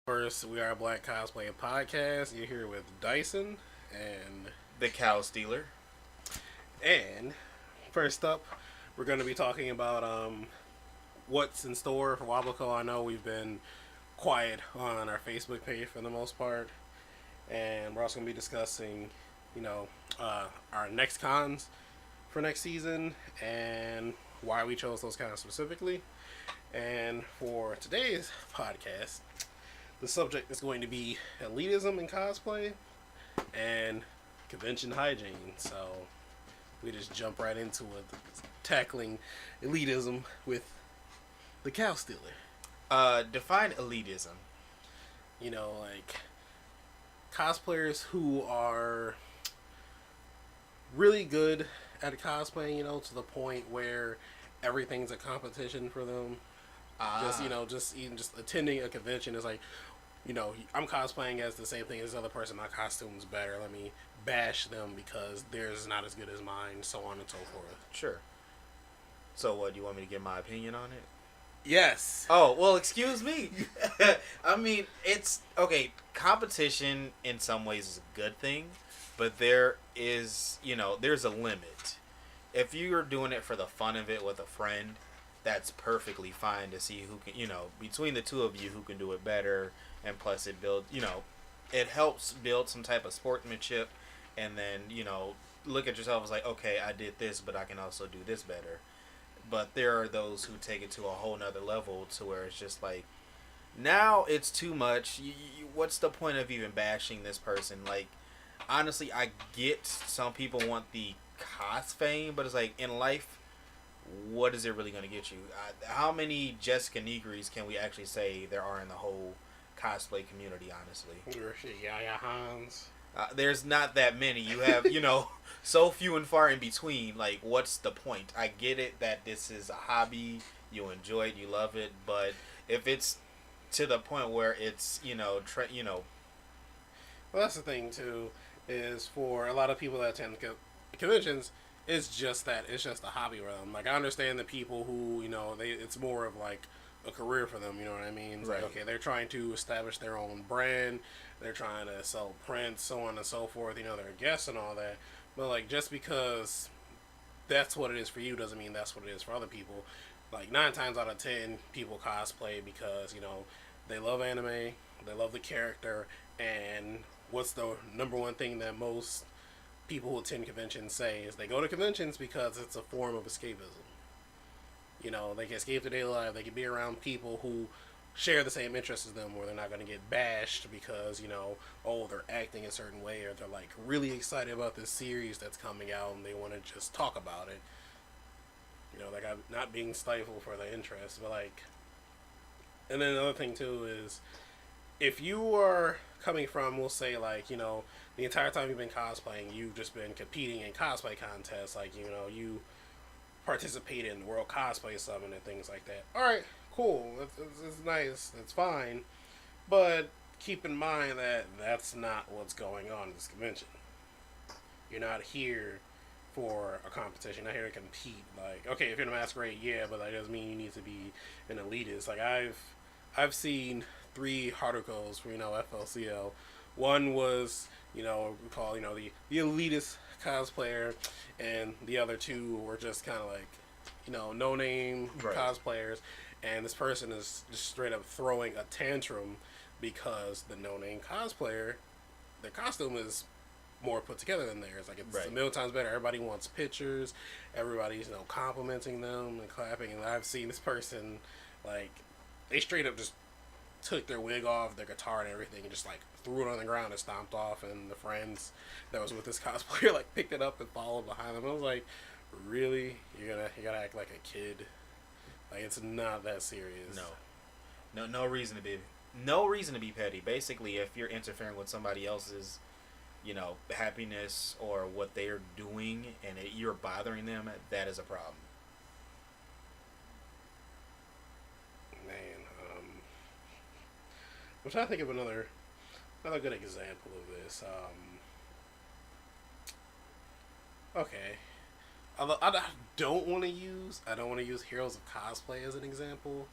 First, we are a Black Cosplay podcast. You're here with Dyson and The Cow Stealer. and first up, we're going to be talking about what's in store for Wabaco. I know we've been quiet on our Facebook page for the most part, and we're also going to be discussing, our next cons for next season and why we chose those cons specifically. And for today's podcast, the subject is going to be elitism in cosplay and convention hygiene. So we just jump right into it, tackling elitism with the cow stealer. Define elitism. Like cosplayers who are really good at cosplaying, to the point where everything's a competition for them. Just attending a convention is like, I'm cosplaying as the same thing as the other person. My costume's better. Let me bash them because theirs is not as good as mine, so on and so forth. Sure. So what, do you want me to give my opinion on it? Yes. Oh, well, excuse me. I mean, it's, okay, competition in some ways is a good thing, but there is, there's a limit. If you're doing it for the fun of it with a friend, that's perfectly fine to see who can, between the two of you who can do it better, and plus it builds, it helps build some type of sportsmanship, and then, look at yourself as like, okay, I did this, but I can also do this better. But there are those who take it to a whole nother level to where it's just like, now it's too much. What's the point of even bashing this person? Like, honestly, I get some people want the cos fame, but it's like, in life, what is it really going to get you? How many Jessica Negris can we actually say there are in the whole cosplay community, honestly? Yaya Hans. There's not that many. You have, so few and far in between. Like, what's the point? I get it that this is a hobby. You enjoy it. You love it. But if it's to the point where it's, Well, that's the thing, too, is for a lot of people that attend conventions, it's just that. It's just a hobby for them. Like, I understand the people who, it's more of like a career for them, you know what I mean? It's right. Like, okay, they're trying to establish their own brand. They're trying to sell prints, so on and so forth. They're guests and all that. But, like, just because that's what it is for you doesn't mean that's what it is for other people. Like, 9 times out of 10, people cosplay because, they love anime, they love the character, and what's the number one thing that most people who attend conventions say is they go to conventions because it's a form of escapism. They can escape their daily life. They can be around people who share the same interests as them, where they're not going to get bashed because, they're acting a certain way, or they're, like, really excited about this series that's coming out and they want to just talk about it. Like, I'm not being stifled for the interest, but, like... And then another thing, too, is if you are coming from, we'll say, like, the entire time you've been cosplaying, you've just been competing in cosplay contests, like, you participate in the World Cosplay Summit and things like that. Alright, cool, it's nice, that's fine, but keep in mind that that's not what's going on at this convention. You're not here for a competition, you're not here to compete. Like, okay, if you're in a masquerade, yeah, but that doesn't mean you need to be an elitist. Like, I've seen 3 Haruko's for, FLCL. One was, we call, the elitist cosplayer, and the other 2 were just kind of like, no-name right. cosplayers, and this person is just straight up throwing a tantrum because the no-name cosplayer, their costume is more put together than theirs. Like, it's right. a million times better. Everybody wants pictures. Everybody's, complimenting them and clapping, and I've seen this person, like, they straight up just took their wig off, their guitar and everything, and just, like, threw it on the ground and stomped off, and the friends that was with this cosplayer, like, picked it up and followed behind them. I was like, really? You gotta act like a kid? Like, it's not that serious. No reason to be petty. Basically, if you're interfering with somebody else's, happiness or what they're doing, and you're bothering them, that is a problem. Man, I'm trying to think of another good example of this. Okay, I don't want to use Heroes of Cosplay as an example,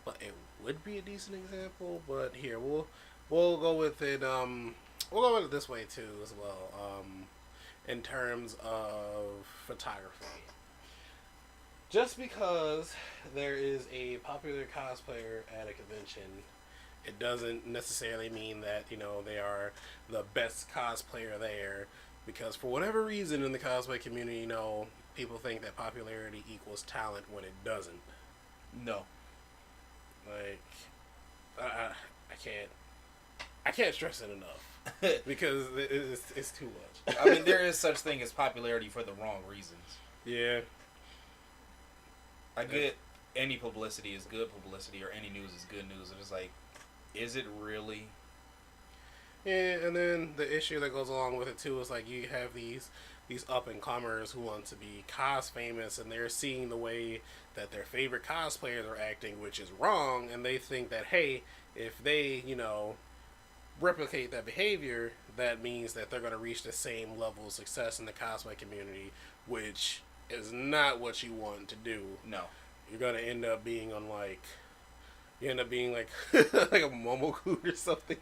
but it would be a decent example. But here we'll go with it. We'll go with it this way too as well. In terms of photography, just because there is a popular cosplayer at a convention, it doesn't necessarily mean that they are the best cosplayer there. Because for whatever reason in the cosplay community, people think that popularity equals talent when it doesn't. No. Like, I can't stress it enough because it's too much. I mean, there is such thing as popularity for the wrong reasons. Yeah. I get any publicity is good publicity or any news is good news. And it's like, is it really? Yeah, and then the issue that goes along with it too is like you have these up and comers who want to be cos famous, and they're seeing the way that their favorite cosplayers are acting, which is wrong, and they think that hey, if they replicate that behavior, that means that they're going to reach the same level of success in the cosplay community, which is not what you want to do. No, you're going to end up being on like like a Momoku or something.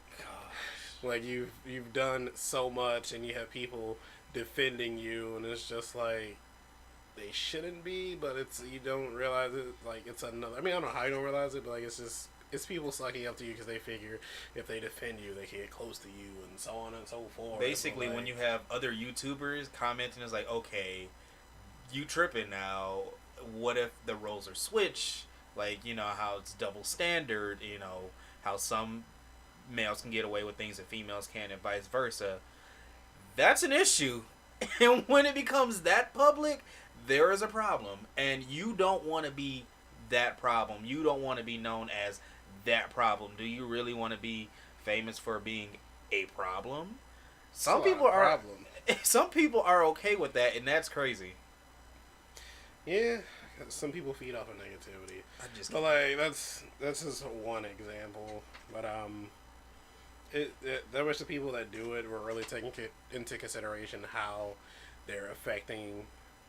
Like you've done so much, and you have people defending you, and it's just like they shouldn't be, but you don't realize it. Like it's another. I mean, I don't know how you don't realize it, but like it's people sucking up to you because they figure if they defend you, they can get close to you, and so on and so forth. Basically, when you have other YouTubers commenting, it's like, okay, you tripping now. What if the roles are switched? Like, how it's double standard. How some males can get away with things that females can, and vice versa. That's an issue. And when it becomes that public, there is a problem. And you don't want to be that problem. You don't want to be known as that problem. Do you really want to be famous for being a problem? Some people are. Some people are okay with that, and that's crazy. Yeah, some people feed off of negativity. But like that's just one example. But there was the people that do it were really taking into consideration how they're affecting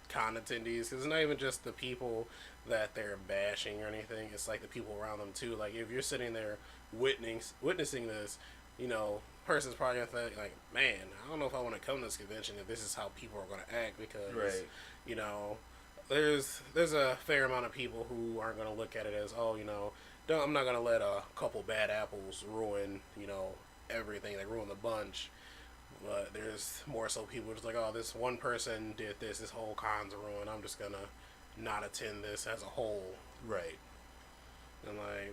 con attendees. Because it's not even just the people that they're bashing or anything. It's like the people around them too. Like if you're sitting there witnessing this, person's probably gonna think like, man, I don't know if I want to come to this convention if this is how people are gonna act. Because there's a fair amount of people who aren't gonna look at it as I'm not gonna let a couple bad apples ruin everything, like ruin the bunch. But there's more so people just like, oh, this one person did this whole con's ruined, I'm just gonna not attend this as a whole. Right. And like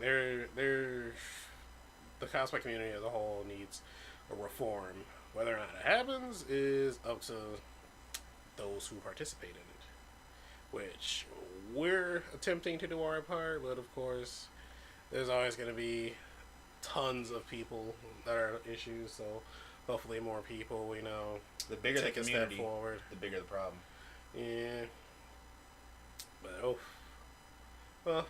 the cosplay community as a whole needs a reform. Whether or not it happens is up to those who participate in it, which we're attempting to do our part. But of course there's always going to be tons of people that are issues, so hopefully more people the bigger the community, step forward, the bigger the problem. Yeah, but well,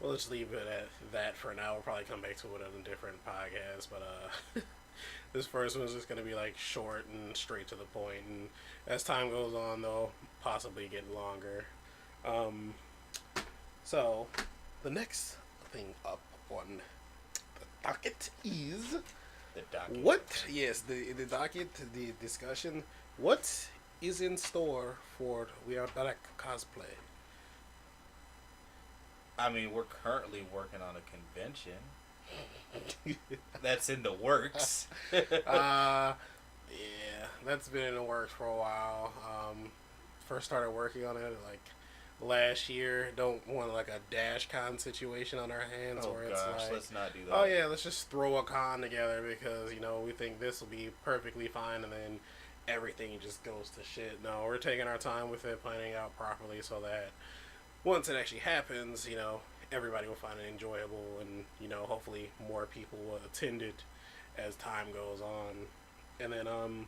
we'll just leave it at that for now. We'll probably come back to it on a different podcast, but this first one's just going to be like short and straight to the point, and as time goes on they'll possibly get longer. So the next thing up on the docket is the docket. What? Yes, the docket, the discussion. What is in store for We Are Black Cosplay? I mean, we're currently working on a convention. That's in the works. Yeah, that's been in the works for a while. First started working on it like last year. Don't want like a dash con situation on our hands where it's like, let's not do that. Oh yeah, let's just throw a con together because we think this will be perfectly fine, and then everything just goes to shit. No, we're taking our time with it, planning out properly so that once it actually happens, everybody will find it enjoyable, and hopefully more people will attend it as time goes on. And then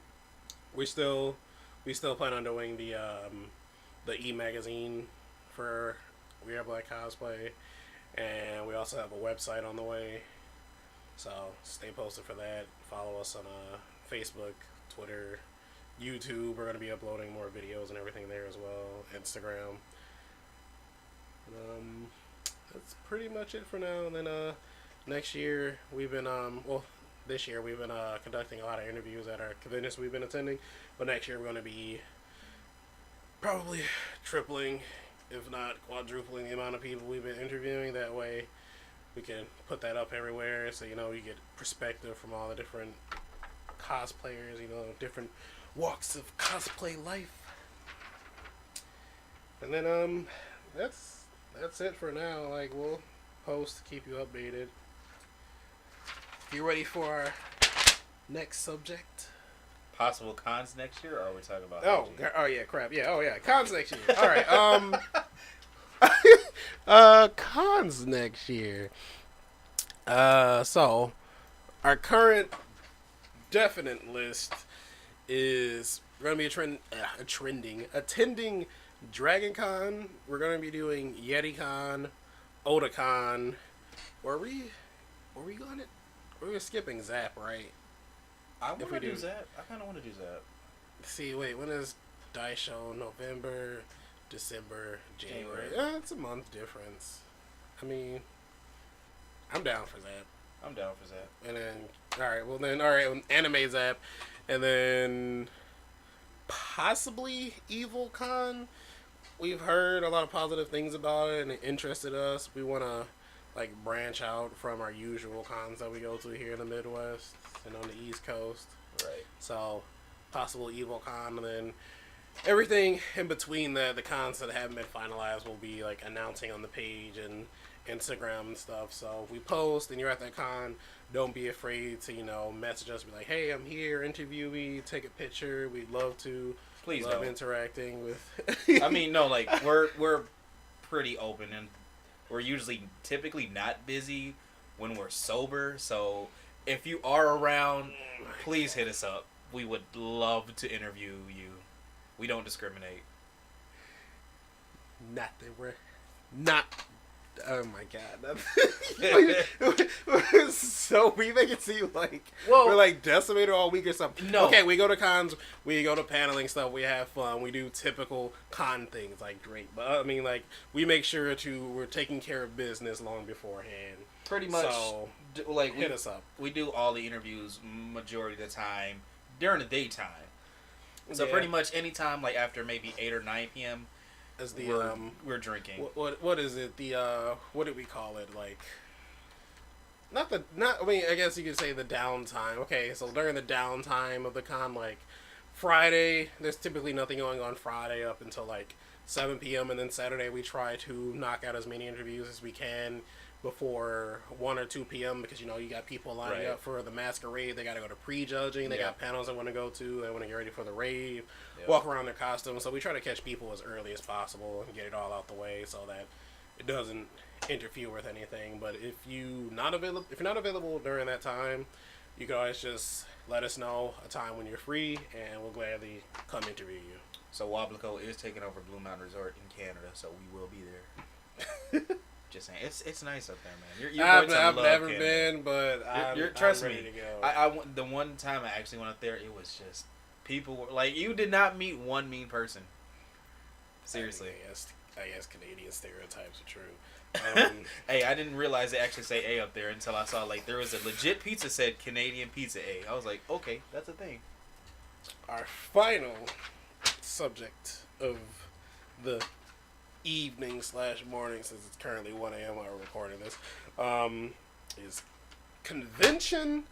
we still plan on doing the e-magazine for We Are Black Cosplay, and we also have a website on the way, so stay posted for that. Follow us on Facebook, Twitter, YouTube. We're going to be uploading more videos and everything there as well. Instagram. that's pretty much it for now. And then next year we've been this year we've been conducting a lot of interviews at our conventions we've been attending. But next year we're going to be probably tripling, if not quadrupling, the amount of people we've been interviewing. That way we can put that up everywhere, so you get perspective from all the different cosplayers, different walks of cosplay life. And then that's it for now. Like, we'll post, keep you updated. You ready for our next subject? Possible cons next year, or are we talking about? Yeah, crap. Yeah, cons next year. All right. Cons next year. So our current definite list is we're gonna be attending Dragon Con. We're gonna be doing YetiCon, Otakon. Were we going it? We're skipping Zap, right? I want to do Zap. I kind of want to do Zap. See, wait, when is Dice Show? November, December, January. It's a month difference. I mean, I'm down for Zap. I'm down for Zap. And then, Anime Zap. And then possibly Evil Con. We've heard a lot of positive things about it and it interested us. We want to branch out from our usual cons that we go to here in the Midwest and on the East Coast. Right. So possible Evil Con, and then everything in between that, the cons that haven't been finalized, will be announcing on the page and Instagram and stuff. So if we post and you're at that con, don't be afraid to message us, be like, hey, I'm here, interview me, take a picture. We'd love to. Please love don't. Interacting with. I mean, no, we're pretty open, and we're typically not busy when we're sober. So if you are around, please hit us up. We would love to interview you. We don't discriminate. Not that we're not. Oh my god! So we make it seem like we're decimated all week or something. No. Okay, we go to cons, we go to paneling stuff, we have fun, we do typical con things like drink. But I mean, we make sure we're taking care of business long beforehand. Pretty much. So hit us up. We do all the interviews majority of the time during the daytime. So pretty much anytime after maybe 8 or 9 p.m. As the we're drinking. What is it? What do we call it? I mean, I guess you could say the downtime. Okay, so during the downtime of the con, Friday, there's typically nothing going on Friday up until 7 p.m. and then Saturday we try to knock out as many interviews as we can before 1 or 2 p.m. because you got people lining up for the masquerade. They got to go to prejudging. They got panels they want to go to. They want to get ready for the rave, walk around their costumes. So we try to catch people as early as possible and get it all out the way so that it doesn't interfere with anything. But if you're not available during that time, you can always just let us know a time when you're free, and we'll gladly come interview you. So Wablico is taking over Blue Mountain Resort in Canada, so we will be there. Just saying, it's nice up there, man. I've never been, but trust I'm ready me. to go. I the one time I actually went up there, it was just people were you did not meet one mean person. Seriously, I guess Canadian stereotypes are true. Hey, I didn't realize they actually say A up there until I saw there was a legit pizza said Canadian Pizza A. I was like, okay, that's a thing. Our final subject of the evening/morning, since it's currently 1 a.m. while we're recording this, is convention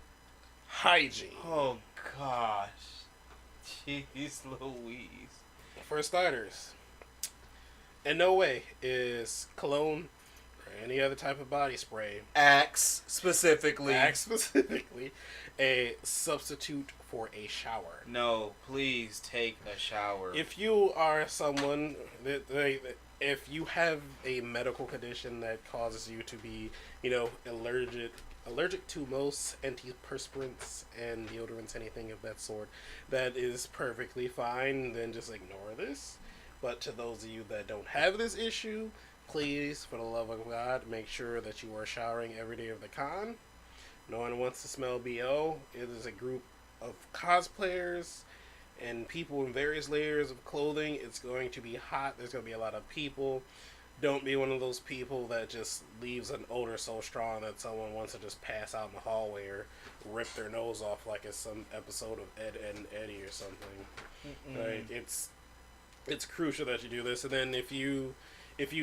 hygiene. Oh gosh, jeez Louise. For starters, in no way is cologne or any other type of body spray, Axe specifically, a substitute for a shower. No, please take a shower. If you are someone if you have a medical condition that causes you to be, allergic to most antiperspirants and deodorants, anything of that sort, that is perfectly fine. Then just ignore this. But to those of you that don't have this issue, please, for the love of God, make sure that you are showering every day of the con. No one wants to smell BO. It is a group of cosplayers and people in various layers of clothing. It's going to be hot. There's going to be a lot of people. Don't be one of those people that just leaves an odor so strong that someone wants to just pass out in the hallway or rip their nose off like it's some episode of Ed, Ed and Eddie or something. Like it's crucial that you do this. And then if you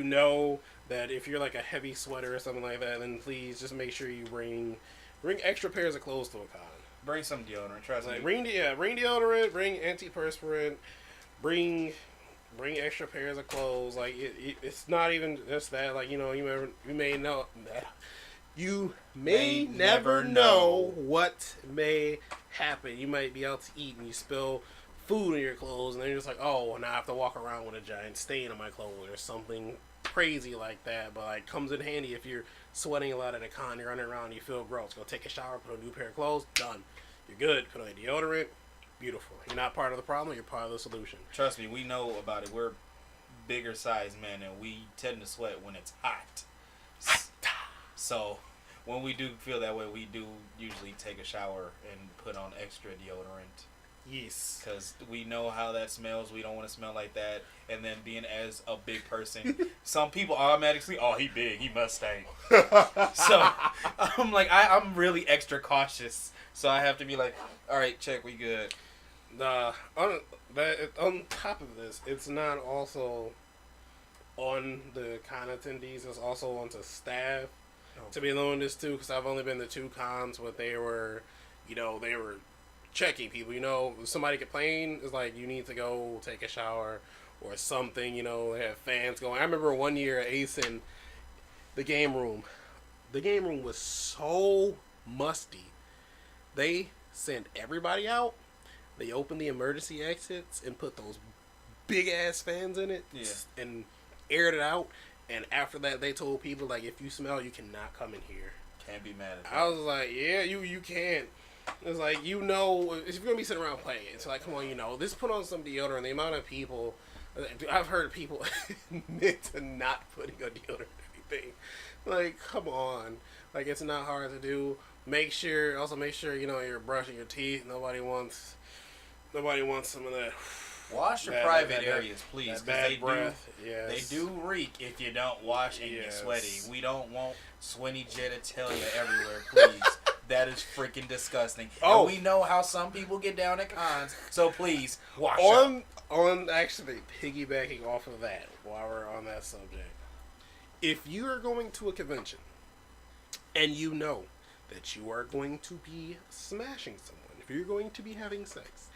know that if you're like a heavy sweater or something like that, then please just make sure you bring extra pairs of clothes to a con. Bring some deodorant. Trust me. Bring deodorant. Bring antiperspirant. Bring extra pairs of clothes. Like it's not even just that. Like you may know that you may never know what may happen. You might be out to eat and you spill food in your clothes, and then you're just like, oh, well, now I have to walk around with a giant stain on my clothes or something crazy like that. But like comes in handy if you're sweating a lot at a con, you're running around, you feel gross. Go take a shower, put a new pair of clothes, done. You're good. Put on deodorant. Beautiful. You're not part of the problem. You're part of the solution. Trust me, we know about it. We're bigger size men, and we tend to sweat when it's hot. So when we do feel that way, we do usually take a shower and put on extra deodorant. Yes. Because we know how that smells. We don't want to smell like that. And then being as a big person, some people automatically, oh, he big, he must stink. So I'm like, I'm really extra cautious. So I have to be like, all right, check, we good. On top of this, it's not also on the con attendees. It's also on to staff to be knowing this too. Because I've only been to 2 cons where they were checking people. If somebody complained, it's like you need to go take a shower or something. They have fans going. I remember one year at ACEN, the game room was so musty. They sent everybody out. They opened the emergency exits and put those big ass fans in it and aired it out. And after that, they told people, like, if you smell, you cannot come in here. Can't be mad at that. I was like, yeah, you can't. It's like, if you're going to be sitting around playing, it's like, come on, this put on some deodorant. The amount of people, I've heard of people admit to not putting on deodorant or anything. Like, come on. Like, it's not hard to do. Make sure, you're brushing your teeth. Nobody wants some of that. Wash your private areas, please, because they do reek if you don't wash and you're sweaty. We don't want sweaty genitalia everywhere, please. That is freaking disgusting. Oh, and we know how some people get down at cons, so please wash up. On actually piggybacking off of that, while we're on that subject, if you are going to a convention and you know that you are going to be smashing someone, if you're going to be having sex,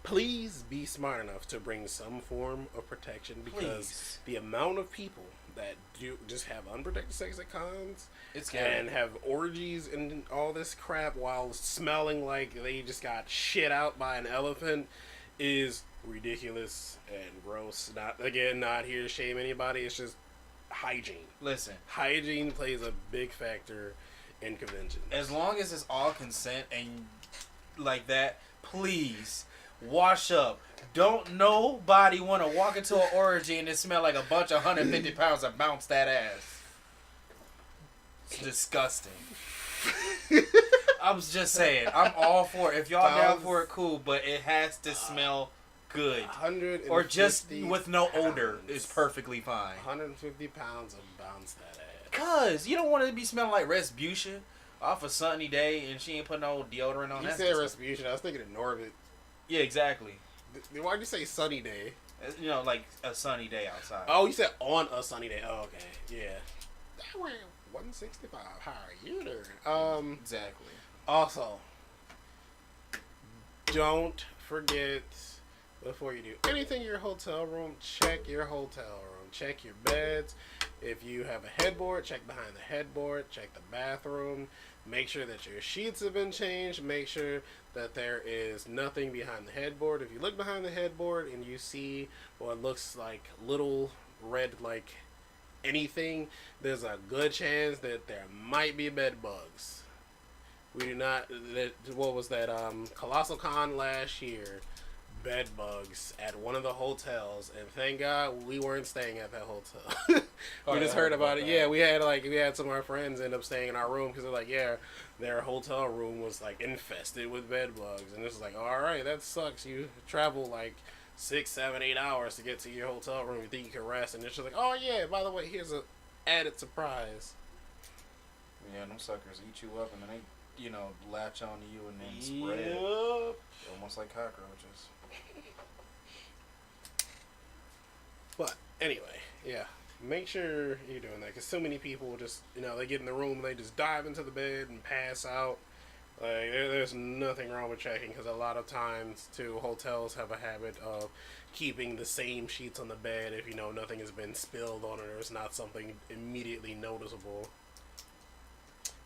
please be smart enough to bring some form of protection, because the amount of people that do just have unprotected sex at cons and have orgies and all this crap while smelling like they just got shit out by an elephant is ridiculous and gross. Not here to shame anybody. It's just hygiene. Listen, hygiene plays a big factor in conventions. As long as it's all consent and like that, please wash up. Don't nobody want to walk into an orgy and it smell like a bunch of 150 pounds of bounce that ass. It's disgusting. I was just saying, I'm all for it. If y'all down for it, cool, but it has to smell good. Or just with no odor is perfectly fine. 150 pounds of bounce that ass. Cause you don't want to be smelling like Respucia off a sunny day and she ain't put no deodorant on. You said Respucia, I was thinking of Norbit. Yeah, exacally. Why'd you say sunny day? Like a sunny day outside. Oh, you said on a sunny day. Oh, okay. Yeah. That went 165. How are you doing? Exactly. Also, don't forget, before you do anything in your hotel room, check your hotel room. Check your beds. If you have a headboard, check behind the headboard. Check the bathroom. Make sure that your sheets have been changed. Make sure that there is nothing behind the headboard. If you look behind the headboard and you see what looks like little red, like anything, there's a good chance that there might be bed bugs. We do not. What was that? Colossal Con last year. Bed bugs at one of the hotels, and thank God we weren't staying at that hotel. We just heard about it. Yeah, we had some of our friends end up staying in our room because they're like, yeah, their hotel room was like infested with bed bugs, and it's like, all right, that sucks. You travel like 6, 7, 8 hours to get to your hotel room. You think you can rest, and it's just like, oh yeah, by the way, here's a added surprise. Yeah, them suckers eat you up and then they, latch onto you and then spread. Yep. Almost like cockroaches. But anyway, yeah, make sure you're doing that, because so many people just, they get in the room and they just dive into the bed and pass out. Like, there's nothing wrong with checking, because a lot of times, too, hotels have a habit of keeping the same sheets on the bed if, nothing has been spilled on it or it's not something immediately noticeable.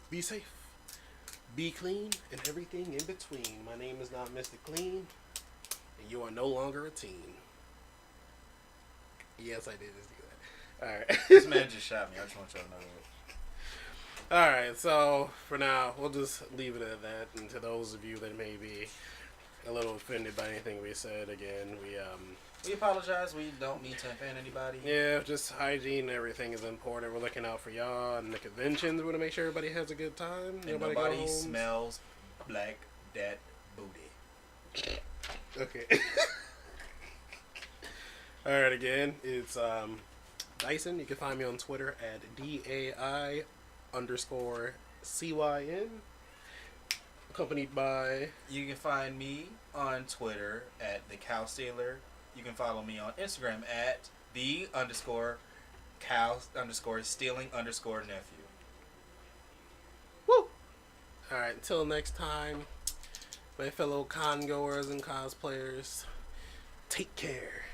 Be safe. Be clean, and everything in between. My name is not Mr. Clean, and you are no longer a teen. Yes, I did just do that. Alright. This man just shot me. I just want y'all to know that. Alright, so for now, we'll just leave it at that. And to those of you that may be a little offended by anything we said, again, we apologize. We don't mean to offend anybody. yeah, just hygiene and everything is important. We're looking out for y'all and the conventions. We want to make sure everybody has a good time. And nobody smells black dat booty. Okay. Alright, again, it's Dyson. You can find me on Twitter at DAI_CYN. Accompanied by... You can find me on Twitter at the Cow Stealer. You can follow me on Instagram at the_cow_stealing_nephew. Woo! Alright, until next time, my fellow congoers and cosplayers, take care.